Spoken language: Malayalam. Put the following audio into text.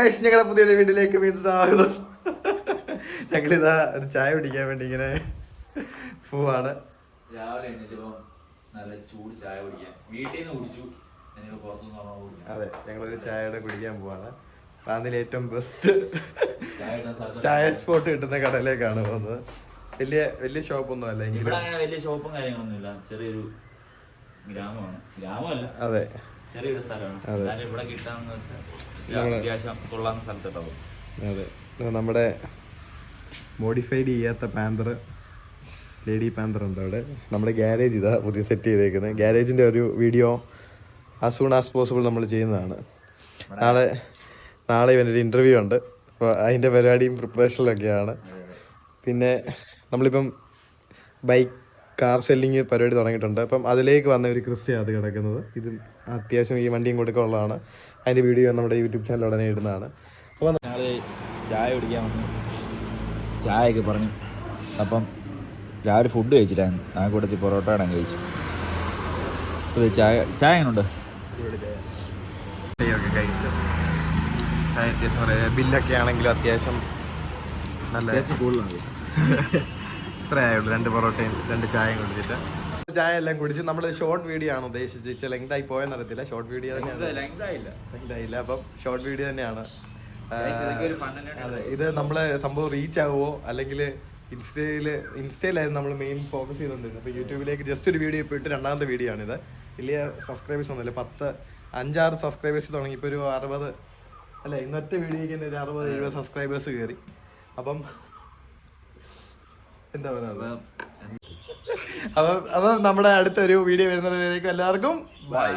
ഞങ്ങളുടെ പുതിയൊരു വീട്ടിലേക്ക് വീണ്ടും സ്വാഗതം. ഞങ്ങളിതാ ഒരു ചായ കുടിക്കാൻ വേണ്ടി ഇങ്ങനെ പോവാണ്. രാവിലെ എണീറ്റപ്പോ നല്ല ചൂട് ചായ കുടിക്കാൻ വീട്ടിൽ നിന്ന് കുടിച്ചു. അതെ, ഞങ്ങളൊരു ചായയുടെ കുടിക്കാൻ പോവാണ്. റാന്നിയിലെ ഏറ്റവും ബെസ്റ്റ് ചായ സ്പോട്ട് കിട്ടുന്ന കടയിലേക്കാണ് പോകുന്നത്. വലിയ ഷോപ്പൊന്നും അല്ല, ഇവിടെ അങ്ങനെ വലിയ ഷോപ്പും കാര്യങ്ങളൊന്നും ഇല്ല. ചെറിയൊരു ഗ്രാമമാണ്. ഗ്രാമമല്ല, അതെ, ചെറിയൊരു സ്ഥലമാണ്. ഇവിടെ കിട്ടാന്ന് അത്യാവശ്യം കൊള്ളാവുന്ന സ്ഥലത്തോട്ടാവും. അതെ, നമ്മുടെ മോഡിഫൈഡ് ചെയ്യാത്ത പാന്തർ, ലേഡി പാന്തർ ഉണ്ട് അവിടെ. നമ്മുടെ ഗ്യാരേജ് ഇതാ പുതിയ സെറ്റ് ചെയ്തേക്കുന്നത്. ഗ്യാരേജിൻ്റെ ഒരു video as soon as possible നമ്മൾ ചെയ്യുന്നതാണ്. നാളെ ഇവനൊരു ഇൻ്റർവ്യൂ ഉണ്ട്. അപ്പോൾ അതിൻ്റെ പരിപാടിയും പ്രിപ്പറേഷനിലൊക്കെയാണ്. പിന്നെ നമ്മളിപ്പം കാർ സെല്ലിങ് പരിപാടി തുടങ്ങിയിട്ടുണ്ട്. അപ്പം അതിലേക്ക് വന്ന ഒരു ക്രിസ്റ്റയാണ് അത് കിടക്കുന്നത്. ഇത് അത്യാവശ്യം ഈ വണ്ടിയും കൊടുക്കാനുള്ളതാണ്. അതിൻ്റെ വീഡിയോ നമ്മുടെ യൂട്യൂബ് ചാനൽ ഉടനെ ഇടുന്നതാണ്. അപ്പോൾ ഞങ്ങൾ ചായ കുടിക്കാൻ വന്നു, ചായയൊക്കെ പറഞ്ഞു. അപ്പം രാവിലെ ഫുഡ് കഴിച്ചിട്ടായിരുന്നു. ആ കൂട്ടത്തിൽ പൊറോട്ട ഇടാൻ കഴിച്ചു. ചായ എങ്ങനെയുണ്ട്? അത്യാവശ്യം ബില്ലൊക്കെ ആണെങ്കിലും അത്യാവശ്യം നല്ല കൂടുതലാണ്. ഇത്രയായുള്ളൂ, 2 പൊറോട്ടയും 2 ചായയും കുടിച്ചിട്ട്. ചായ എല്ലാം കുടിച്ച് നമ്മൾ ഷോർട്ട് വീഡിയോ ആണ് ഉദ്ദേശിച്ച്. ലെങ്ത് ആയി പോയെന്ന് അറിയത്തില്ല. ഷോർട്ട് വീഡിയോ തന്നെയാണ്. ലെങ്തായില്ല, അപ്പം ഷോർട്ട് വീഡിയോ തന്നെയാണ്. അതെ, ഇത് നമ്മളെ സംഭവം റീച്ച് ആകുമോ, അല്ലെങ്കിൽ ഇൻസ്റ്റയിലായിരുന്നു നമ്മൾ മെയിൻ ഫോക്കസ് ചെയ്തുകൊണ്ടിരുന്നത്. അപ്പോൾ യൂട്യൂബിലേക്ക് ജസ്റ്റ് ഒരു വീഡിയോ ഇപ്പോൾ ഇട്ട് 2ാമത്തെ വീഡിയോ ആണിത്. വലിയ സബ്സ്ക്രൈബേഴ്സ് ഒന്നുമില്ല, 5-6 സബ്സ്ക്രൈബേഴ്സ് തുടങ്ങി. ഇപ്പോൾ ഒരു 60 അല്ല, ഇന്നത്തെ വീഡിയോയ്ക്ക് തന്നെ ഒരു 60-70 സബ്സ്ക്രൈബേഴ്സ് കയറി. അപ്പം എന്താ പറയുക, അപ്പം നമ്മുടെ അടുത്തൊരു വീഡിയോ വരുന്നത് വരേക്കും എല്ലാവർക്കും ബൈ.